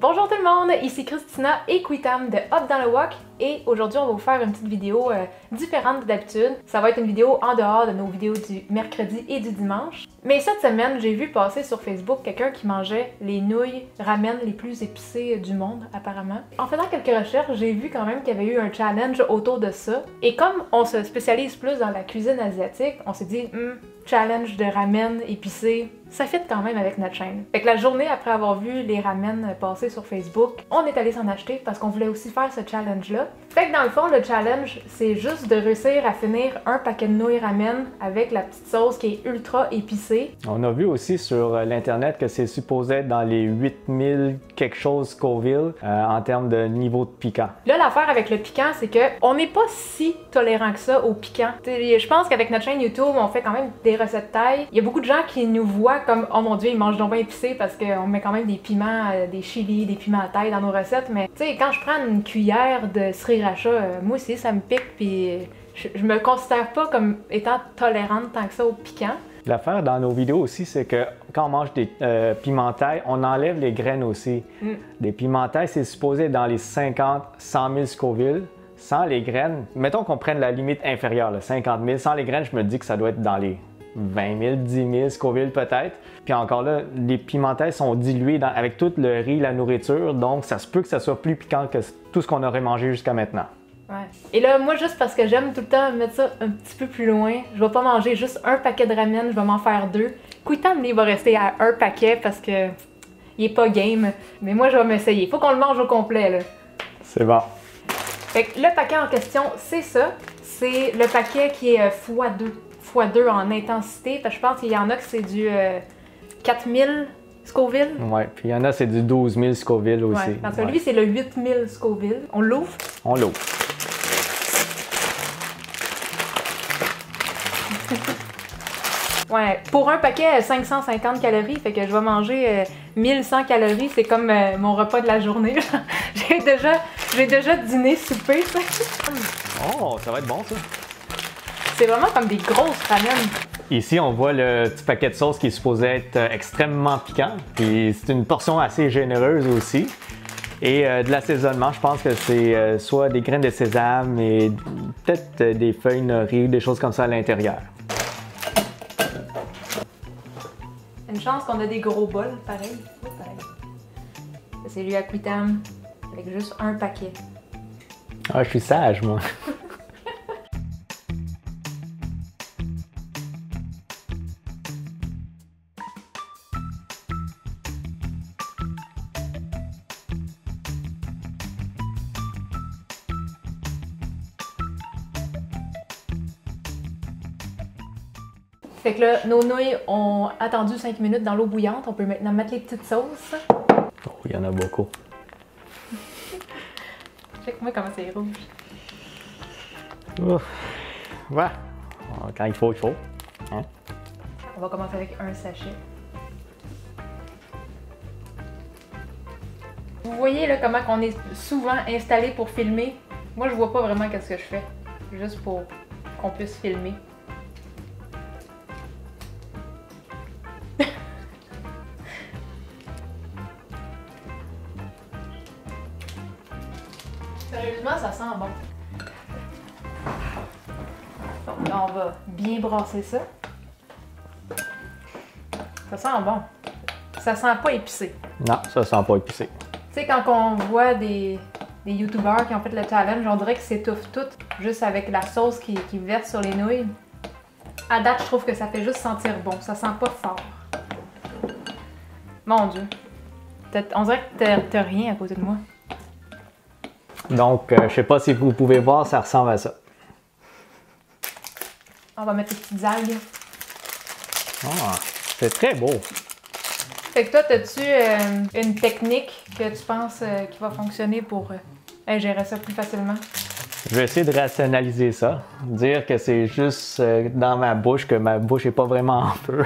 Bonjour tout le monde, ici Christina et Quitam de Hop dans le Wok et aujourd'hui on va vous faire une petite vidéo différente d'habitude. Ça va être une vidéo en dehors de nos vidéos du mercredi et du dimanche. Mais cette semaine, j'ai vu passer sur Facebook quelqu'un qui mangeait les nouilles ramen les plus épicées du monde apparemment. En faisant quelques recherches, j'ai vu quand même qu'il y avait eu un challenge autour de ça. Et comme on se spécialise plus dans la cuisine asiatique, on s'est dit challenge de ramen épicé, ça fit quand même avec notre chaîne. Fait que la journée après avoir vu les ramen passer sur Facebook, on est allé s'en acheter parce qu'on voulait aussi faire ce challenge-là. Fait que dans le fond, le challenge, c'est juste de réussir à finir un paquet de nouilles ramen avec la petite sauce qui est ultra épicée. On a vu aussi sur l'internet que c'est supposé être dans les 8000 quelque chose Scoville en termes de niveau de piquant. Là, l'affaire avec le piquant, c'est que on n'est pas si tolérant que ça au piquant. T'sais, je pense qu'avec notre chaîne YouTube, on fait quand même des recettes thaï. Il y a beaucoup de gens qui nous voient comme « Oh mon Dieu, ils mangent donc bien épicé » parce qu'on met quand même des piments, des chilis, des piments thaï dans nos recettes. Mais tu sais, quand je prends une cuillère de sriracha, moi aussi, ça me pique puis je me considère pas comme étant tolérante tant que ça au piquant. L'affaire dans nos vidéos aussi, c'est que quand on mange des piments thaï, on enlève les graines aussi. Des piments thaï, c'est supposé être dans les 50-100 000 Scoville. Sans les graines, mettons qu'on prenne la limite inférieure, là, 50 000. Sans les graines, je me dis que ça doit être dans les 20 000, 10 000 Scoville peut-être. Puis encore là, les piments thaï sont dilués avec tout le riz, la nourriture, donc ça se peut que ça soit plus piquant que tout ce qu'on aurait mangé jusqu'à maintenant. Ouais. Et là, moi, juste parce que j'aime tout le temps mettre ça un petit peu plus loin, je vais pas manger juste un paquet de ramen, je vais m'en faire deux. Quitam, il va rester à un paquet parce que il est pas game. Mais moi, je vais m'essayer. Faut qu'on le mange au complet, là. C'est bon. Fait que le paquet en question, c'est ça. C'est le paquet qui est x2 en intensité. Parce que je pense qu'il y en a que c'est du 4000 Scoville. Ouais, puis il y en a, c'est du 12 000 Scoville aussi. Ouais, parce que lui, c'est le 8000 Scoville. On l'ouvre? On l'ouvre. Ouais, pour un paquet, 550 calories, fait que je vais manger 1100 calories, c'est comme mon repas de la journée. J'ai déjà dîné, soupé, ça. Oh, ça va être bon, ça. C'est vraiment comme des grosses ramen. Ici, on voit le petit paquet de sauce qui est supposé être extrêmement piquant. Puis c'est une portion assez généreuse aussi. Et de l'assaisonnement, je pense que c'est soit des graines de sésame et peut-être des feuilles nori, des choses comme ça à l'intérieur. Une chance qu'on a des gros bols, pareil. C'est lui à Quitam, avec juste un paquet. Ah, je suis sage, moi. Fait que là, nos nouilles ont attendu 5 minutes dans l'eau bouillante. On peut maintenant mettre les petites sauces. Oh, il y en a beaucoup. Check-moi comment c'est rouge. Ouf. Ouais. Quand il faut, il faut. Hein? On va commencer avec un sachet. Vous voyez là comment on est souvent installé pour filmer. Moi, je vois pas vraiment qu'est-ce que je fais. Juste pour qu'on puisse filmer. Sérieusement, ça sent bon. Donc là, on va bien brasser ça. Ça sent bon. Ça sent pas épicé. Non, ça sent pas épicé. Tu sais, quand on voit des youtubeurs qui ont fait le challenge, on dirait qu'ils s'étouffent tout juste avec la sauce qui verse sur les nouilles. À date, je trouve que ça fait juste sentir bon. Ça sent pas fort. Mon Dieu. On dirait que t'as rien à côté de moi. Donc, je sais pas si vous pouvez voir, ça ressemble à ça. On va mettre les petites algues. Ah, c'est très beau. Fait que toi, as-tu une technique que tu penses qui va fonctionner pour ingérer ça plus facilement? Je vais essayer de rationaliser ça. Dire que c'est juste dans ma bouche, que ma bouche est pas vraiment en feu.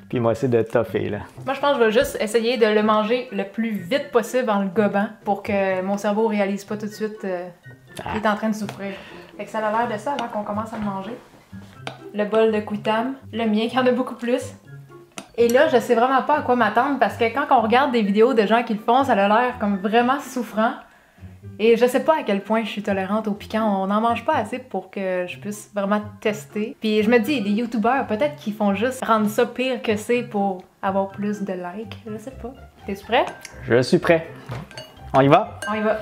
Puis moi, c'est de toffer, là. Moi, je pense que je vais juste essayer de le manger le plus vite possible en le gobant pour que mon cerveau réalise pas tout de suite qu'il est en train de souffrir. Fait que ça a l'air de ça avant qu'on commence à le manger. Le bol de Quitam, le mien qui en a beaucoup plus. Et là, je sais vraiment pas à quoi m'attendre parce que quand on regarde des vidéos de gens qui le font, ça a l'air comme vraiment souffrant. Et je sais pas à quel point je suis tolérante au piquant. On n'en mange pas assez pour que je puisse vraiment tester. Puis je me dis, des youtubeurs, peut-être qu'ils font juste rendre ça pire que c'est pour avoir plus de likes. Je sais pas. T'es-tu prêt? Je suis prêt. On y va? On y va.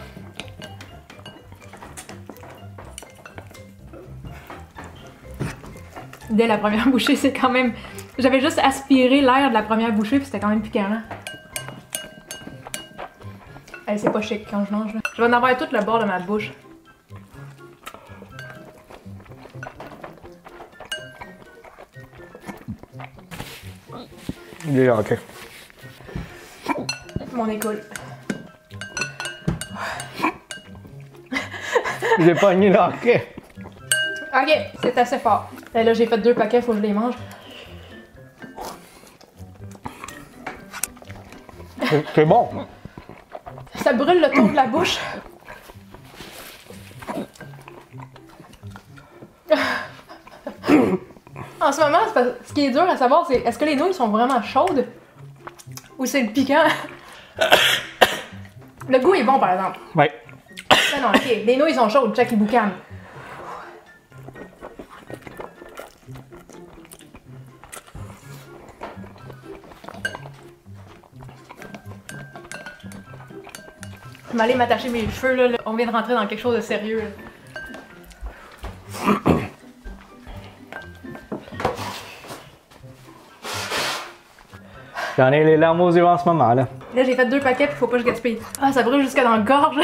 Dès la première bouchée, c'est quand même... J'avais juste aspiré l'air de la première bouchée, puis c'était quand même piquant. Hey, c'est pas chic quand je mange. Là. Je vais en avoir tout le bord de ma bouche. Il est ok. Mon école. J'ai pogné l'hockey. Ok, c'est assez fort. Et là, j'ai fait 2 paquets, faut que je les mange. C'est bon. Ça brûle le tour de la bouche. En ce moment, ce qui est dur à savoir, c'est est-ce que les nouilles sont vraiment chaudes ou c'est le piquant? Le goût est bon, par exemple. Ouais. Non, ok. Les nouilles sont chaudes, check les boucanes. Je vais aller m'attacher mes cheveux, là. On vient de rentrer dans quelque chose de sérieux, là. J'en ai les larmes aux yeux en ce moment, là. Là, j'ai fait 2 paquets, puis faut pas que je gaspille. Ah, ça brûle jusqu'à dans la gorge.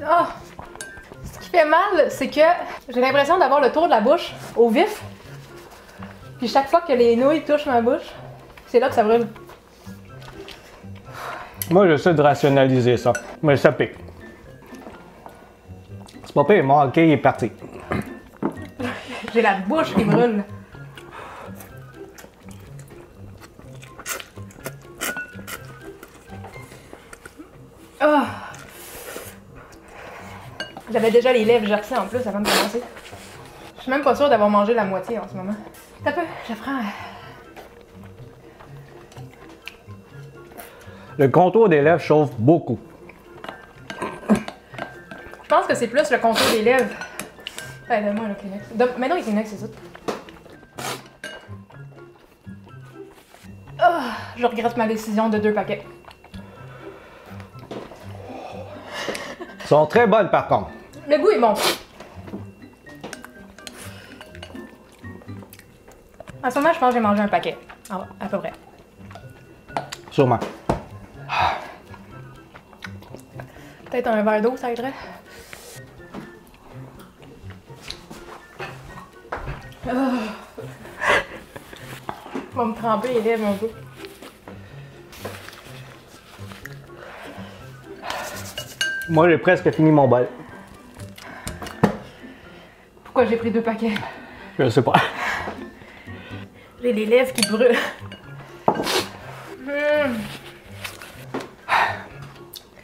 Ah! Ce qui fait mal, c'est que j'ai l'impression d'avoir le tour de la bouche au vif. Puis chaque fois que les nouilles touchent ma bouche, c'est là que ça brûle. Moi, j'essaie de rationaliser ça. Mais ça pique. C'est pas pire, mon hockey est parti. J'ai la bouche qui brûle. Ah! J'avais déjà les lèvres gercées en plus avant de commencer. Je suis même pas sûre d'avoir mangé la moitié en ce moment. Un peu, je prends. Le contour des lèvres chauffe beaucoup. Je pense que c'est plus le contour des lèvres. Ouais, donne-moi le Kleenex. Mais non, il Kleenex, c'est ça. Ah, je regrette ma décision de 2 paquets. Ils sont très bonnes par contre. Le goût est bon. En ce moment, je pense que j'ai mangé un paquet. Ah, à peu près. Sûrement. Peut-être un verre d'eau, ça aiderait. Ah. Je vais me tremper les lèvres un peu. Moi, j'ai presque fini mon bol. Pourquoi j'ai pris 2 paquets? Je sais pas. J'ai les lèvres qui brûlent.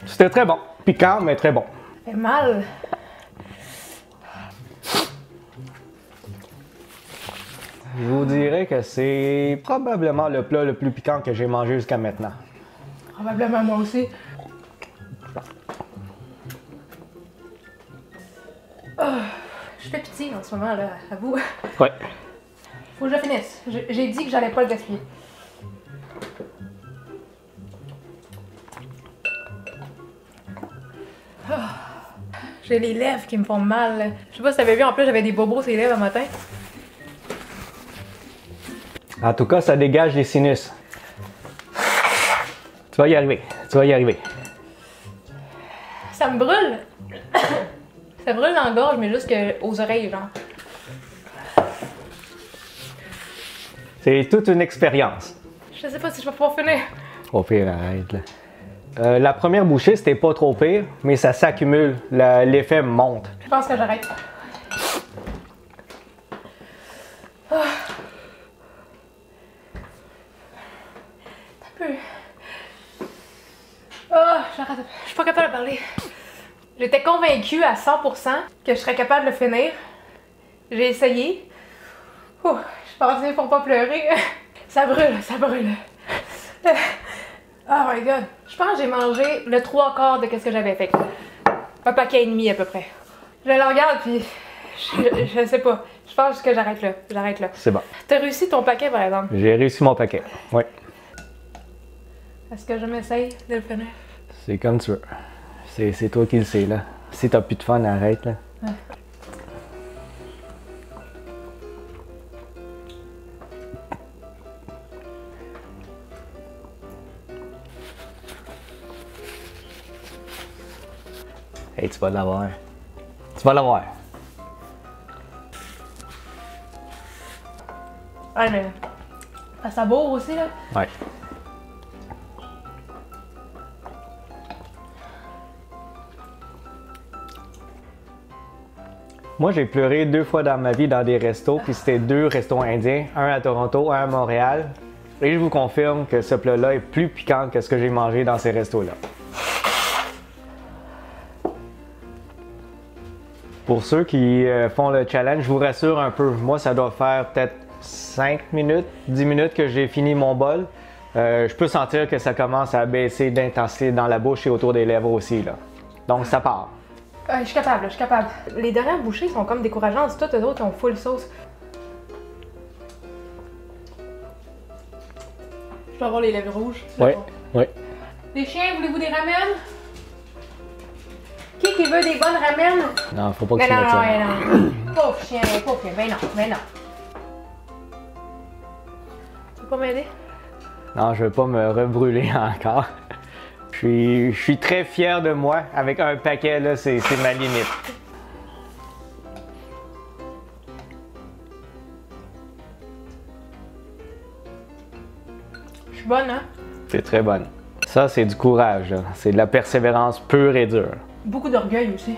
C'était très bon. Piquant, mais très bon. Ça fait mal. Je vous dirais que c'est probablement le plat le plus piquant que j'ai mangé jusqu'à maintenant. Probablement moi aussi. Oh, je fais pitié en ce moment, là, à vous. Ouais. Faut que je finisse. J'ai dit que j'allais pas le gaspiller. Oh, j'ai les lèvres qui me font mal. Je sais pas si t'avais vu, en plus, j'avais des bobos sur les lèvres un matin. En tout cas, ça dégage les sinus. Tu vas y arriver. Tu vas y arriver. Ça me brûle. Ça brûle dans la gorge, mais juste aux oreilles, genre. C'est toute une expérience. Je sais pas si je vais pouvoir finir. Au pire, arrête là. La première bouchée, c'était pas trop pire, mais ça s'accumule. L'effet monte. Je pense que j'arrête. Oh. Un peu. Oh, j'arrête. Je suis pas capable de parler. J'étais convaincue à 100% que je serais capable de le finir. J'ai essayé. Oh, je pensais pour pas pleurer. Ça brûle, ça brûle. Oh my god. Je pense que j'ai mangé le 3/4 de ce que j'avais fait. Un paquet et demi à peu près. Je le regarde puis je sais pas. Je pense que j'arrête là. J'arrête là. C'est bon. T'as réussi ton paquet par exemple? J'ai réussi mon paquet. Oui. Est-ce que je m'essaye de le finir? C'est comme tu veux. C'est toi qui le sais, là. Si t'as plus de fun, arrête, là. Ouais. Hey, tu vas l'avoir. Tu vas l'avoir. Ouais, mais ça bourre aussi, là. Ouais. Moi, j'ai pleuré 2 fois dans ma vie dans des restos, puis c'était 2 restos indiens, un à Toronto, un à Montréal. Et je vous confirme que ce plat-là est plus piquant que ce que j'ai mangé dans ces restos-là. Pour ceux qui font le challenge, je vous rassure un peu. Moi, ça doit faire peut-être 5 minutes, 10 minutes que j'ai fini mon bol. Je peux sentir que ça commence à baisser d'intensité dans la bouche et autour des lèvres aussi, là. Donc, ça part. Je suis capable, je suis capable. Les dernières bouchées sont comme décourageantes. C'est toutes eux autres qui ont full sauce. Je dois avoir les lèvres rouges. Oui, oui. Les chiens, voulez-vous des ramen? Qui veut des bonnes ramen? Non, faut pas que Mais tu non, mettes ça. non. Pauvre chien, pauvre chien. Ben non, ben non. Tu veux pas m'aider? Non, je veux pas me rebrûler encore. Je suis très fier de moi. Avec un paquet, là, c'est ma limite. Je suis bonne, hein? C'est très bonne. Ça, c'est du courage, là. C'est de la persévérance pure et dure. Beaucoup d'orgueil aussi.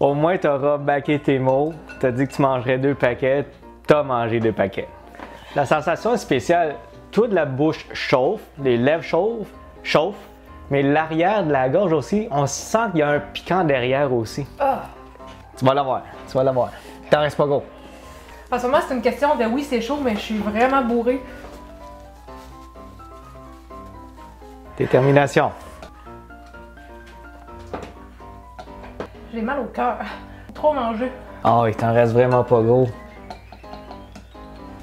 Au moins, t'auras baqué tes mots. T'as dit que tu mangerais 2 paquets. T'as mangé 2 paquets. La sensation est spéciale. Toute la bouche chauffe, les lèvres chauffent, mais l'arrière de la gorge aussi, on sent qu'il y a un piquant derrière aussi. Ah! Tu vas l'avoir, tu vas l'avoir. T'en restes pas gros. En ce moment, c'est une question de oui, c'est chaud, mais je suis vraiment bourrée. Détermination. J'ai mal au cœur. Trop mangé. Ah, il t'en reste vraiment pas gros.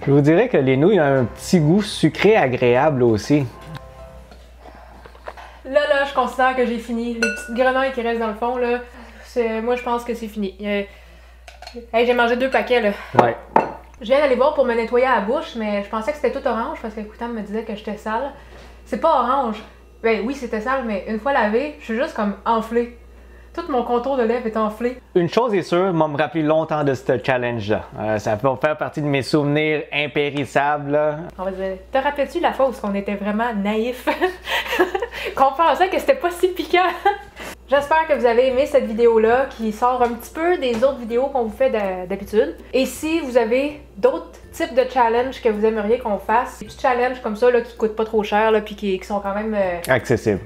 Je vous dirais que les nouilles ont un petit goût sucré agréable aussi. Là, je considère que j'ai fini. Les petites grenouilles qui restent dans le fond, là, moi, je pense que c'est fini. Hey, j'ai mangé 2 paquets, là. Ouais. Je viens d'aller voir pour me nettoyer la bouche, mais je pensais que c'était tout orange parce que Koutam me disait que j'étais sale. C'est pas orange. Ben oui, c'était sale, mais une fois lavé, je suis juste comme enflée. Tout mon contour de lèvres est enflé. Une chose est sûre, m'a me rappelé longtemps de ce challenge-là. Ça va faire partie de mes souvenirs impérissables, là. On va dire, te rappelles-tu la fois où on était vraiment naïfs? Qu'on pensait que c'était pas si piquant? J'espère que vous avez aimé cette vidéo-là qui sort un petit peu des autres vidéos qu'on vous fait d'habitude. Et si vous avez d'autres types de challenges que vous aimeriez qu'on fasse, des petits challenges comme ça là, qui coûtent pas trop cher là, puis qui sont quand même accessibles,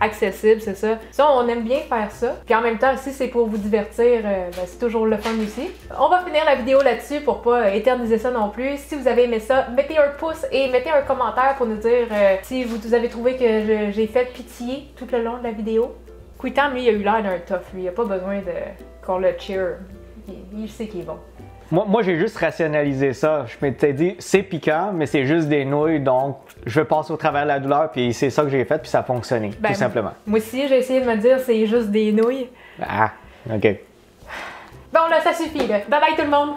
c'est ça. Ça, on aime bien faire ça. Puis en même temps, si c'est pour vous divertir, ben, c'est toujours le fun aussi. On va finir la vidéo là-dessus pour pas éterniser ça non plus. Si vous avez aimé ça, mettez un pouce et mettez un commentaire pour nous dire si vous avez trouvé que j'ai fait pitié tout le long de la vidéo. Koutam, lui, il a eu l'air d'un tough, lui. Il a pas besoin qu'on le cheer. Il sait qu'il est bon. Moi, j'ai juste rationalisé ça. Je m'étais dit, c'est piquant, mais c'est juste des nouilles, donc je vais passer au travers de la douleur, puis c'est ça que j'ai fait, puis ça a fonctionné, tout simplement. Moi aussi, j'ai essayé de me dire, c'est juste des nouilles. Ah, OK. Bon, là, ça suffit, là. Bye bye tout le monde!